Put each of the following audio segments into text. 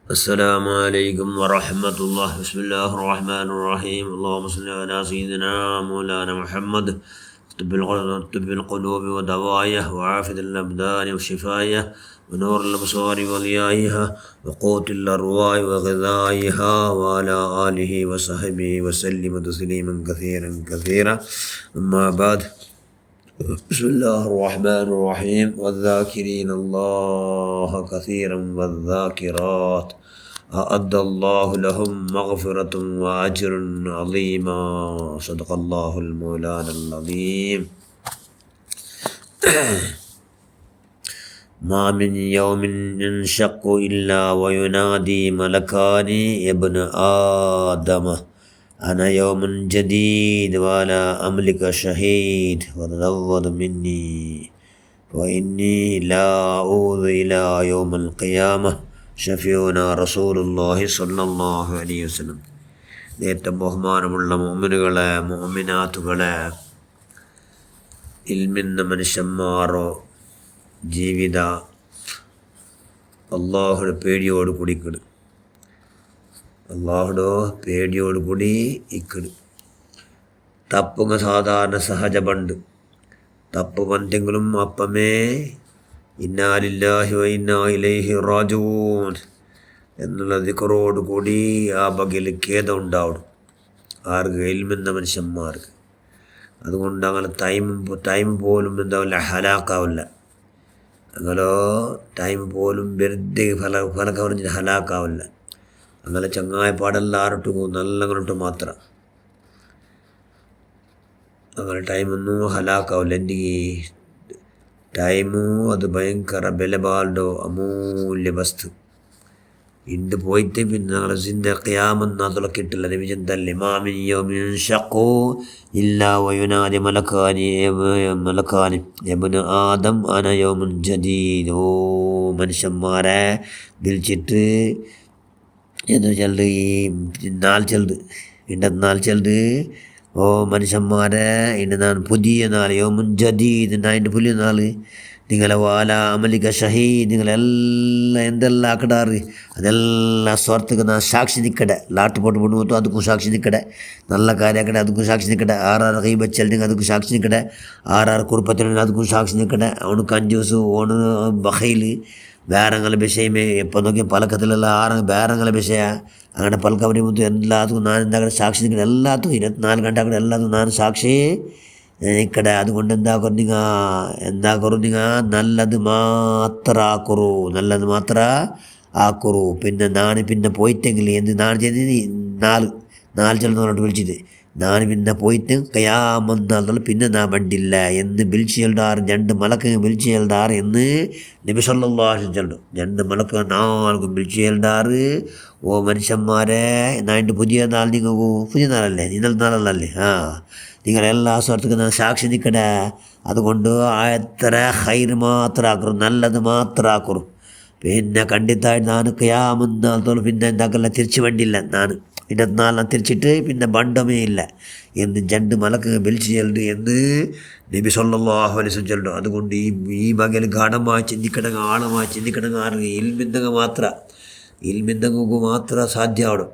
السلام عليكم ورحمة الله. بسم الله الرحمن الرحيم. اللهم صل على سيدنا مولانا محمد. طب القلوب ودوائها وعافية الأبدان وشفائها ونور الأبصار وضيائها وقوت الأرواح وغذائها وعلى آله وصحبه وسلم تسليما كثيرا كثيرا. أما بعد، بسم الله الرحمن الرحيم. والذاكرين الله كثيرا والذاكرات أعد الله لهم مغفرة وأجر عظيما. صدق الله المولانا العظيم. ما من يوم ينشق إلا وينادي ملكان يا ابن آدم أنا يوم جديد ولا أملك شهيد وتزود مني وإني لا أعوذ إلى يوم القيامة ഷഫീഉനാ റസൂലുള്ളാഹി സ്വല്ലല്ലാഹു അലൈഹി വസല്ലം. നേരത്തെ ബഹുമാനമുള്ള മുഅ്മിനുകളെ, മുഅ്മിനാത്തുകളെ, ഇൽമിന്ന മനുഷ്യന്മാരോ ജീവിത അള്ളാഹുടെ പേടിയോട് കൂടിക്കിട്, അള്ളാഹുടോ പേടിയോട് കൂടി ഇക്കിട്. തപ്പുങ്ങ സാധാരണ സഹജ പണ്ട് തപ്പ് പന്തെങ്കിലും അപ്പമേ ഇന്നാ ലില്ലാഹി വ ഇന്നാ ഇലൈഹി റാജിഊൻ എന്നുള്ള ദിക്റോട് കൂടി ആ ബഗിൽ ഖേദം ഉണ്ടാവണം ആർക്ക്? ഇൽമെന്ന മനുഷ്യന്മാർക്ക്. അതുകൊണ്ട് അങ്ങനെ ടൈം പോലും എന്താവില്ല, ഹലാക്കാവില്ല. അങ്ങനെ ടൈം പോലും വെറുതെ ഫലക പറഞ്ഞിട്ട് ഹലാക്കാവില്ല. അങ്ങനെ ചങ്ങായപ്പാടെല്ലാം ആറിട്ട് നല്ല അങ്ങോട്ട് മാത്രം അങ്ങനെ ടൈമൊന്നും ഹലാക്കാവില്ല. എൻ്റെ ടൈമു അത് ഭയങ്കര ബലബാളുടെ അമൂല്യ വസ്തു. ഇന്ന് പോയിട്ട് പിന്നെ ഞങ്ങളെ സിൻ്റെ ഖിയാമത്ത് അതുള്ള കിട്ടില്ല. നബിജന്തല്ലേ മാമിൻ യൗമിൻ യൻഷഖു ഇല്ലാ വയുനാദി മലക്കാനി യബ്ന ആദം അന യൗമുൻ ജദീദ്. ഓ മനുഷ്യന്മാരെ വിളിച്ചിട്ട് എന്ന് ചെല്ലു, ഈ നാൾ ചെല്ലു, ഇന്നത്തെ നാൾ ചെല്ലു. ഓ മനുഷ്യന്മാരെ, ഇന്ന് ഞാൻ പുതിയ നാൾ, യൗമുൻ ജദീദ്, അതിൻ്റെ പുതിയ നാൾ. നിങ്ങളെ വാല അമലിക ഷഹീദ്, നിങ്ങളെല്ലാം എന്തെല്ലാം ആക്കിടാറ് അതെല്ലാം സ്വാർത്ഥക്ക് ഞാൻ സാക്ഷി നിൽക്കടെ. ലാട്ട് പോട്ട് കൊണ്ടുപോകും ಅದಕ್ಕೂ ಸಾಕ್ಷಿ ನಿಕ್ಕಡೆ, നല്ല കാര്യമാക്കಡೆ ಅದಕ್ಕೂ ಸಾಕ್ಷಿ ನಿಕ್ಕಡೆ, ಆರಾರು ಕೈ ಬಚ್ಚಲ್ದಿಂಗೆ ಅದಕ್ಕೂ ಸಾಕ್ಷಿ ನಿಕ್ಕಡೆ, ಆರಾರು ಕುರುಪತ್ತಿನ ಅದಕ್ಕೂ ಸಾಕ್ಷಿ ನಿಕ್ಕಡೆ. ಅವನು ಕಂಜೂಸು, ಅವನು ബഖൈല്, വേറെങ്ങളെ വിഷയമേ എപ്പോൾ നോക്കിയാൽ പലക്കത്തിലെല്ലാം വേറെങ്ങളെ വിഷയ അങ്ങനെ പലക്കവരെ മുത്ത് എല്ലാത്തും ഞാൻ എന്താക്കടെ സാക്ഷി നിൽക്കടെ. എല്ലാത്തും 24 ಗಂಟೆ എല്ലാത്തും ഞാൻ സാക്ഷി നിൽക്കടെ. അതുകൊണ്ട് എന്താക്കറു നിങ്ങൾ നല്ലത് മാത്രം ആക്കുറു, നല്ലത് മാത്രം ആക്കുറു. പിന്നെ പോയിട്ടെങ്കിൽ എന്ത് നാളെ ചെയ്ത് നാല് ചെല്ലുന്നവരോട് വിളിച്ചിട്ട് ഞാൻ പിന്നെ പോയിട്ട് കയാമെന്നുള്ള പിന്നെ ഞാൻ വണ്ടില്ല എന്ന് വിളിച്ച് ചെല്ലാറ്. 2 മലക്ക് വിളിച്ച് ചെല്ലാറ് എന്ന് നബി സല്ലല്ലാഹു അലൈഹി വസല്ലം. 2 മലക്ക് 4 വിളിച്ച് ചെല്ലാറ്. ഓ മനുഷ്യന്മാരെ, നാളിൻ്റെ പുതിയ നാൾ, നിങ്ങൾ പുതിയ നാളല്ലേ, ഇന്നലെ നാളല്ലേ, നിങ്ങളെല്ലാ സ്ഥലത്തും ഞാൻ സാക്ഷി നിൽക്കടേ. അതുകൊണ്ട് എത്ര ഹൈർ മാത്രം ആക്കറു, നല്ലത് മാത്രം ആക്കറു. പിന്നെ കണ്ടിത്തായി ഞാൻ കയാമെന്നാത്തോളം പിന്നെ എന്താക്കല്ല, തിരിച്ച് വണ്ടില്ല. ഞാൻ 24 തിരിച്ചിട്ട് പിന്നെ ബണ്ടമേ ഇല്ല എന്ന് 2 മലക്ക് വിളിച്ച് ചെല്ലു എന്ന് നബി സല്ലല്ലാഹു അലൈഹി വസല്ലം ചെല്ലു. അതുകൊണ്ട് ഈ മകൽ ഗാഠമായി ചിന്തിക്കടങ്ങ്, ആഴമായി ചിന്തിക്കടങ്ങ് ആറ് ഇൽമിന്തങ്ങ് മാത്രം സാധ്യമാവണം.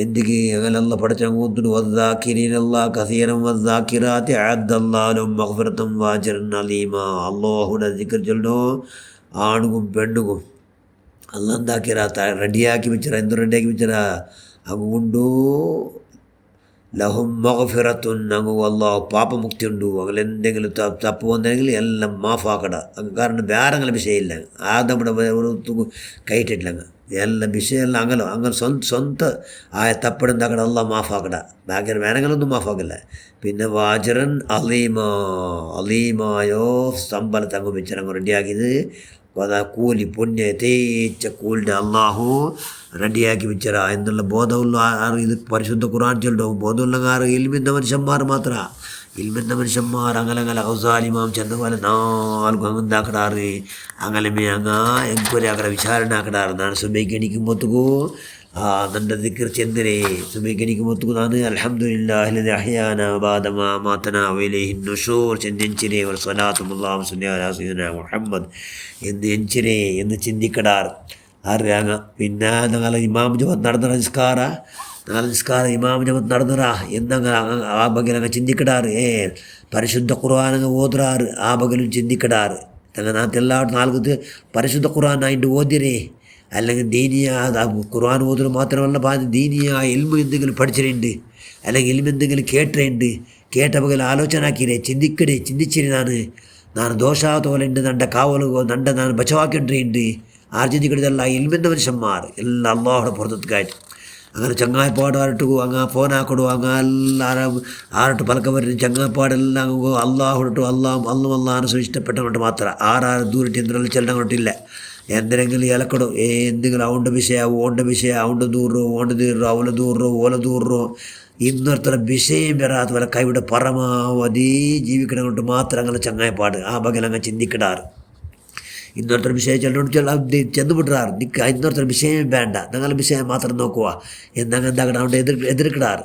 എന്തിക്ക് അങ്ങനെ അല്ല പഠിച്ചങ്ങോട്ട് വദ്ദാക്കിരീനല്ലാ കസീറൻ വദ്ദാക്കിറാത്തി അഅദ്ദല്ലാഹു മഗ്ഫിറതൻ വഅജ്റൻ അലീമാ. അല്ലാഹുവിൻ്റെ ദിക്ർ ചൊല്ലോ ആണുകും പെണ്ണുകും അല്ല എന്താക്കിറാ റെഡിയാക്കി വെച്ചറാ. എന്ത് റെഡിയാക്കി വെച്ചറാ? അതുകൊണ്ട് ലഹും മഗ്ഫിറത്തുൻ, അങ്ങ് അല്ലാഹു പാപമുക്തി ഉണ്ട്. അങ്ങനെ എന്തെങ്കിലും തപ്പ് വന്നെങ്കിൽ എല്ലാം മാഫാക്കട. കാരണം വേറെങ്ങനെ വിഷയമില്ല, നമ്മുടെ കയറ്റിട്ടില്ല. എല്ലാ വിഷയമെല്ലാം അങ്ങനെ സ്വന്തം ആയ തപ്പെടുണ്ടാക്കട അല്ലാഹ് മാഫാക്കട. ബാക്കി വേറെങ്ങളൊന്നും മാഫാക്കില്ല. പിന്നെ വാജറൻ അലീമായോ സമ്പലത്ത് അങ്ങ് വെച്ചങ്ങ് റെഡിയാക്കിയത് കൂലി പുണ്യ തേച്ച കൂലിൻ്റെ അള്ളാഹു റെഡിയാക്കി വെച്ചറ എന്നുള്ള ബോധമുള്ള ആറ്. ഇത് പരിശുദ്ധ ഖുർആൻ ചൊല്ലും. ബോധമുള്ള ആറ് ഇൽമിന്ന മനുഷ്യന്മാർ മാത്രമാണ്. ഇൽമിന്ന മനുഷ്യന്മാർ അങ്ങനെ ഔസാലിമാം ചെന്നപോലെ 4 അങ്ങാക്കടാറ്. അങ്ങനെ എൻക്വയറി ആക്കട, വിചാരണ ആക്കടാറ്. ഞാൻ സുബൈക്ക് എണീക്കുമ്പോഴത്തേക്കൂ ನನ್ನ ದಿಕ್ರ್ ಚೆಂದರೆ ಸುಬೇಗನಿಗೆ ಮೊತ್ತುಕು ನಾನು ಅಲ್ಹಮ್ದುಲಿಲ್ಲಾಹಿ ಅಹ್ಯಾನ ಬಾದ ಮಾ ಮಾತನಾ ವೈಲೇಹಿ ನುಶೂರ್ ചെന്തെഞ്ചിരെ സ്വലാത്തും അല്ലാഹു സല്ലി അലാ സയ്യിദിനാ മുഹമ്മദ് എന്ന് എഞ്ചിരെ എന്ന് ചിന്തിക്കടാർ. അറിയാങ്ങ. പിന്നെ ഞങ്ങൾ ഇമാം ജമാഅത്ത് നടന്നറ നിസ്കാര ഇമാം ജമാഅത്ത് നടന്നറ എന്നങ്ങ ആ ബഗലങ്ങ് ചിന്തിക്കിടാറ്. പരിശുദ്ധ ഖുർആനങ്ങ് ഓതുറാറ് ആ ബഗലും ചിന്തിക്കിടാറ്. ഞങ്ങൾ നാട്ടിലെല്ലാവരും നാൽക്കത്ത് പരിശുദ്ധ ഖുർആൻ അതിൻ്റെ ഓതിരേ അല്ലെങ്കിൽ ദീനിയ ഖുർആൻ ഓതുക മാത്രമല്ല ദീനിയ ഇൽമു എന്തെങ്കിലും പഠിച്ചിട്ടുണ്ട് അല്ലെങ്കിൽ ഇൽമു എന്തെങ്കിലും കേട്ട പകൽ ആലോചന ആക്കിരേ ചിന്തിച്ചിരി ನಾನು ದೋಷ ತೋಲೆಂಡು ನಂಡ ಕಾವಲು ನಂಡ ನಾನು ಬಚಾವಾಕಿಂಡ್ರಿ ആർജിച്ച് കിടതല്ല ഇൽമിൻ്റെ മനുഷ്യന്മാർ എല്ലാം അള്ളാഹുടെ പുറത്തെത്തുകായിട്ട് അങ്ങനെ ചങ്ങായിപ്പാട് ആരട്ടു അങ്ങ് ഫോനാക്കിടും അങ്ങ് എല്ലാവരും ആരട്ട് പലക്കം വരുന്ന ചങ്ങായിപ്പാടെല്ലാം അള്ളാഹുടു അള്ളാഹ് ഇഷ്ടപ്പെട്ടവണ്ട് മാത്രം ആരാരും ദൂരിട്ട് എന്തെങ്കിലും ചെല്ലണം കൊണ്ടില്ല എന്തെങ്കിലും ഇലക്കടും എന്തെങ്കിലും അവൻ്റെ വിഷയ അവൻ്റെ ദൂറോ ഓണ്ട് തീറോ അവലെ ദൂറോ ഓല ദൂറോ ഇന്നൊരുത്തര വിഷയം വരാത്ത പോലെ കൈവിടെ പരമാവധി ജീവിക്കണം കൊണ്ട് മാത്രം അങ്ങനെ ചങ്ങായിപ്പാട് ആ ബഗൽ അങ്ങ് ചിന്തിക്കിടാറ്. ഇന്നൊരുത്തര വിഷയം ചെന്നു വിടാറ് ഇന്നൊരുത്തര വിഷയം വേണ്ട ഞങ്ങളുടെ വിഷയം മാത്രം നോക്കുക എന്നങ്ങ് എന്താക്കണം അവിടെ എതിർക്കിടാറ്.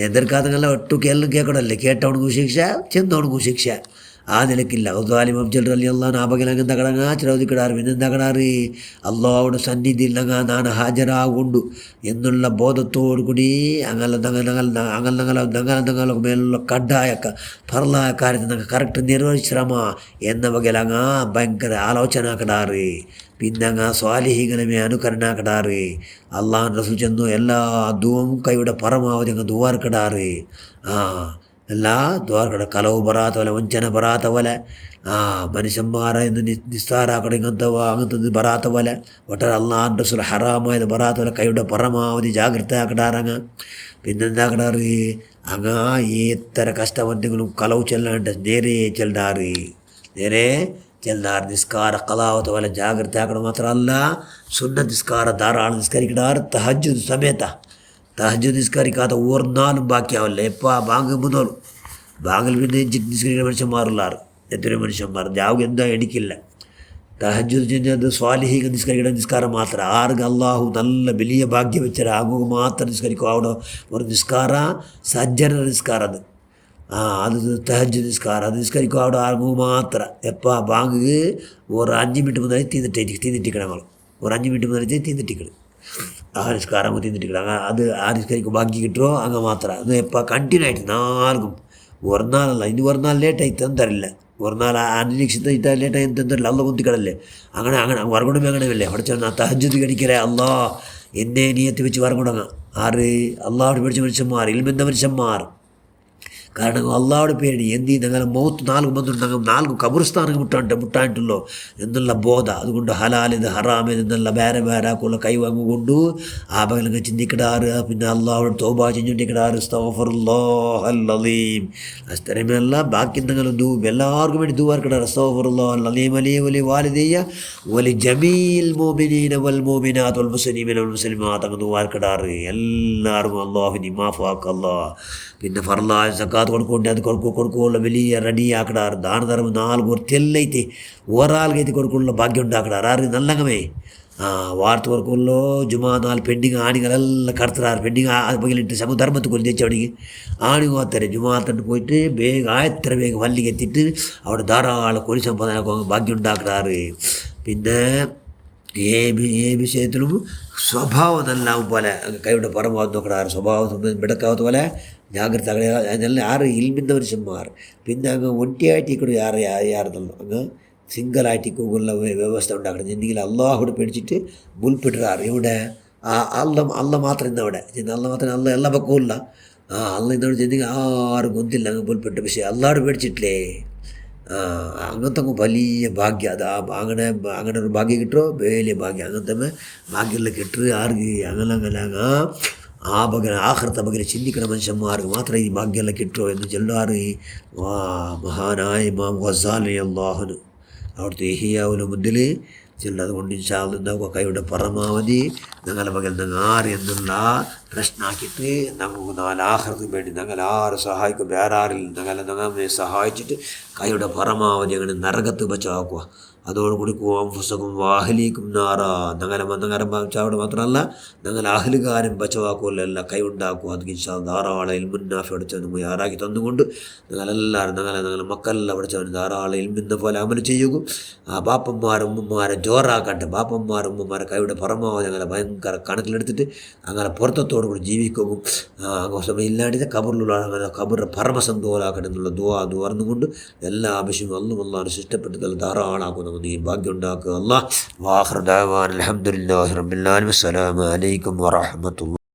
എതിർക്കാതെ ഒട്ടുക്ക് എല്ലാം കേൾക്കണമല്ലേ കേട്ടവണക്കും ശിക്ഷ ചെന്നവണക്കും ശിക്ഷ ആ നിലക്കില്ല. ഉദ്വാലിം അബ്ജൽ അലി അള്ളാഹ് ആ ബഗലങ്ങ് എന്താക്കണങ്ങ ചിലവതിക്കിടാറ്. പിന്നെ എന്താക്കണാറ് അള്ളാഹുടെ സന്നിധിയിൽ ഞാൻ ഹാജരാകൊണ്ടു എന്നുള്ള ബോധത്തോടു കൂടി അങ്ങനെ മേലുള്ള കഡായ ഫർലായ കാര്യത്തിൽ കറക്റ്റ് നിർവഹിച്ചിരമ എന്ന ബഗലങ്ങ ഭയങ്കര ആലോചന ആക്കിടാറ്. പിന്നെ അങ്ങ് സ്വാലിഹികളെ അനുകരണാക്കിടാറ്. അള്ളാഹ് റസൂൽ ചെന്നു എല്ലാ ദുവും കൈയുടെ പരമാവധി അങ്ങ് ദുവാർക്കിടാറ്. എല്ലാ ദ്വാർക്കട കലവ് ബറാത്ത പോലെ വഞ്ചന ബറാത്ത പോലെ മനുഷ്യന്മാരെ ഇന്ന് നിസ്സാരാക്കട അങ്ങനത്തെ ബറാത്ത പോലെ ഒട്ടര അള്ളാഹ് റസൂൽ ഹറാമായത് ബറാത്ത പോലെ കൈയുടെ പരമാവധി ജാഗ്രത ആക്കിടാറങ്ങ്. പിന്നെന്താക്കിടാറ് അങ്ങ് എത്ര കഷ്ടമെന്തെങ്കിലും കലവ് ചെല്ലാണ്ട് നേരെ ചെല്ലാറ് നിസ്കാര കലാവത്തെ പോലെ ജാഗ്രത ആക്കണം. മാത്രമല്ല സുന്നത്ത് നിസ്കാര ധാരാളം നിസ്കരിക്കിടാറ്. തഹജ്ജുദ് സമയത്ത തഹജ്ജുദ് നിസ്കരിക്കാത്ത ഓർന്നാലും ബാക്കിയാവല്ല. എപ്പോൾ ബാങ്ക് മുതലും ബാങ്കിൽ പിന്നെ നിസ്കരിക്കുന്ന മനുഷ്യന്മാരുള്ളാറ് എത്രയോ മനുഷ്യന്മാർ ജാവുക എന്താ എണിക്കില്ല. തഹജ്ജുദ് ചെഞ്ഞത് സ്വാലിഹിക നിസ്കരിക്കുന്ന നിസ്കാരം മാത്രം ആർക്ക് അള്ളാഹു നല്ല വലിയ ഭാഗ്യം വെച്ചാൽ അങ്ങ് മാത്രം നിസ്കരിക്കും. അവിടെ ഒരു നിസ്കാര സജ്ജന നിസ്കാരം അത് തഹജ്ജുദ് നിസ്കാരം അത് നിസ്കരിക്കും. അവിടെ ആർക്കും മാത്രം എപ്പോൾ ബാങ്ക് ഒരു 5 മിനിറ്റ് മുതൽ തീന്നിട്ടിക്കണം. ഒരു 5 മിനിറ്റ് മുതൽ തീന്നിട്ടിക്കണം. ആ നിസ്കാരം തീന്നിട്ടിക്കണം. അത് ആ നിസ്കരിക്കും ബാക്കി കിട്ടുമോ അങ്ങ് മാത്രം. അത് എപ്പോൾ കണ്ടിന്യൂ ആയിട്ട് നാർക്കും ഒരു നാളല്ല ഇനി ഒരു നാൾ ലേറ്റായി തന്നറില്ല. ഒരു നാൾ അനിരീക്ഷിത ലേറ്റായി തന്നറില്ല. അല്ല കുത്തിക്കടല്ലേ അങ്ങനെ വറകൊടും അങ്ങനെയല്ലേ അവിടെ ചെന്നാൽ തഹജ്ജുദ് കടിക്കലേ അല്ലാ എന്നെ നീയത്ത് വെച്ച് വറകൊടങ്ങ ആറ് അള്ളാഹോട് പേടിച്ച മനുഷ്യന്മാർ ഇൽമെന്ന മനുഷ്യന്മാർ. കാരണം അള്ളാഹുടെ പേടി എന്ത് ഞങ്ങൾ മൗത്ത് 4 ബന്ധുണ്ടെങ്കിൽ 4 കബർസ്ഥാനങ്ങൾ മുട്ടായിട്ടുള്ളൂ എന്നുള്ള ബോധ. അതുകൊണ്ട് ഹലാലിത് ഹറാമിത് എന്നുള്ള വേറെ കൈവാങ്ങുകൊണ്ടു ആ ബഗലങ്ങ് ചിന്തിക്കിടാറ്. പിന്നെ അള്ളാഹുടെ തോബ ചെഞ്ഞുണ്ടിക്കിടാറ്. അസ്തഗ്ഫിറുല്ലാഹൽ-അലീം അസ്തരമല്ല ബാക്കി എന്തെങ്കിലും എല്ലാവർക്കും വേണ്ടി ദുആർക്കിടാറ്. അസ്തഗ്ഫിറുല്ലാഹൽ-അലീം വലി വാലിദയ്യ വലി ജമീൽ മുഅ്മിനീന വൽ മുഅ്മിനാത്ത് വൽ മുസ്ലിമീന വൽ മുസ്ലിമാത്ത് അങ്ങ് ദുആർക്കിടാറ്. എല്ലാവർക്കും അള്ളാഹുവിന് മാഫാക്കല്ലാ. പിന്നെ ഫർലായ സക്കാത്ത് കൊടുക്കൊണ്ട് അത് കൊടുക്കുള്ള വലിയ റെഡിയാക്കിടാറ്. ദാനധർമ്മം 4 ಗೊತ್ತೆಲ್ಲೈತಿ ಓರಾಲ್ಗೈತಿ ಕೊಡ್ಕೊಳ್ಳೋ ಭಾಗ್ಯ ಉಂಟಾಕಿಡಾರ ಆರು ನಲ್ಲಂಗಮೇ ವಾರ್ತ ಕೊಡ್ಕೊಳ್ಳೋ ಜುಮಾ 4 ಪೆಂಡಿಂಗ್ ಆಣಿಗಳೆಲ್ಲ ಕಟ್ತಾರು. ಪೆಂಡಿಂಗ್ ಅದು ಬಗೆಲಿಟ್ಟು ಸಮು ಧರ್ಮத்துக்கு கொஞ்சம் அவனுக்கு ஆணிங்க ஓத்தாரு. ஜுமா தண்டு போயிட்டு ಬೇಗ ಆಯ್ತರ ಬೇಗ ಮಲ್ಲಿಗೆ ಎತ್ತಿಟ್ಟು അവിടെ ധാരാളം കോടി സമ്പാദന ഭാഗ്യം ഉണ്ടാക്കിടാറ്. പിന്നെ വിഷയത്തിലും സ്വഭാവം നല്ലാവും പോലെ കൈയുടെ പരമാവധി നോക്കിടാറ്. സ്വഭാവം ബെടക്കാവത്ത പോലെ ജാഗ്രത അതിനെല്ലാം ആറ് ഇൽമിൻ്റെ മനുഷ്യന്മാർ. പിന്നെ അങ്ങ് ഒറ്റയായിട്ടിക്കൂടെ യാറുന്നുള്ളൂ അങ്ങ് സിംഗിളായിട്ടിക്കുള്ള വ്യവസ്ഥ ഉണ്ടാക്കണം. എന്തെങ്കിലും അള്ളാഹുടെ പേടിച്ചിട്ട് മുൽപ്പെട്ടിടാറ്. ഇവിടെ അല്ല മാത്രം ഇന്നവിടെ അല്ല മാത്രം അല്ല എല്ലാ പക്കവുമില്ല. അല്ല ഇന്നവിടെ ചെന്തെങ്കിൽ ആരും കൊന്തില്ല അങ്ങ് മുൽപ്പെട്ട വിഷയം അള്ളാഹുടെ പേടിച്ചിട്ടില്ലേ അങ്ങനത്തെ വലിയ ഭാഗ്യം. അത് അങ്ങനെ ഒരു ഭാഗ്യം കിട്ടുമോ വലിയ ഭാഗ്യം. അങ്ങനത്തെ ഭാഗ്യമെല്ലാം കിട്ടുക ആർക്ക് അങ്ങനെ ആ ബഗൽ ആഖിറത്തെ ബഗൽ ചിന്തിക്കുന്ന മനുഷ്യന്മാർക്ക് മാത്രമേ ഈ ഭാഗ്യമെല്ലാം കിട്ടുമോ എന്ന് ചൊല്ലാറ്. മഹാനായ ഇമാം ഗസാലി അല്ലാഹുവിന് അവിടുത്തെ ഇഹിയാവുൽ മുദ്ദിൽ ചെല്ലും. അതുകൊണ്ട് ഇൻഷാ അല്ലാഹ് എന്താക്കുക കൈയുടെ പരമാവധി ഞങ്ങളുടെ മകൻ ഞങ്ങൾ ആറ് എന്നുള്ള പ്രശ്നമാക്കിയിട്ട് നമുക്ക് 4 ആഖിറത്തിന് വേണ്ടി ഞങ്ങൾ ആറ് സഹായിക്കും. വേറെ ആരിൽ ഞങ്ങളെ സഹായിച്ചിട്ട് കൈയുടെ പരമാവധി അങ്ങനെ നരകത്ത് ബച്ചാക്കുക. അതോടുകൂടി അൻഫുസകും വാഹ്ലീക്കും നാറ ഞങ്ങളെ അവിടെ മാത്രമല്ല ഞങ്ങൾ അഹ്ലുകാരും ബച്ചവാക്കുമല്ല കൈവുണ്ടാക്കും അത് ഇൻഷാ ധാരാളം ഇൽമുന്നാഫി അടിച്ചവന് യാറാക്കി തന്നുകൊണ്ട് ഞങ്ങളെല്ലാവരും ഞങ്ങളെ മക്കളെല്ലാം പഠിച്ചവന് ധാരാളം ഇൽമിന്ന പോലെ അമൽ ചെയ്യുക. ആ ബാപ്പന്മാരും ഉമ്മമാരെ ജോറാക്കട്ടെ. ബാപ്പന്മാരും ഉമ്മമാരെ കൈയുടെ പരമാവധി ഞങ്ങളെ ഭയങ്കര കണക്കിലെടുത്തിട്ട് അങ്ങനെ പുറത്തോടു കൂടി ജീവിക്കുകയും സമയമില്ലാണ്ട് കബറിലുള്ള അങ്ങനെ കബറിൻ്റെ പരമസന്തോലാക്കട്ടെ എന്നുള്ള ദുആർന്നുകൊണ്ട് എല്ലാ ആവശ്യവും അല്ലാഹു ഇഷ്ടപ്പെട്ടത് ധാരാളമാക്കും. നമുക്ക് ഈ ഭാഗ്യം ഉണ്ടാക്കുക. അല്ലാഹ് വാഖിറു ദഅവാന അൽഹംദുലില്ലാഹി റബ്ബിൽ ആലമീൻ. അസ്സലാമു അലൈക്കും വറഹ്മത്തുള്ളാഹി.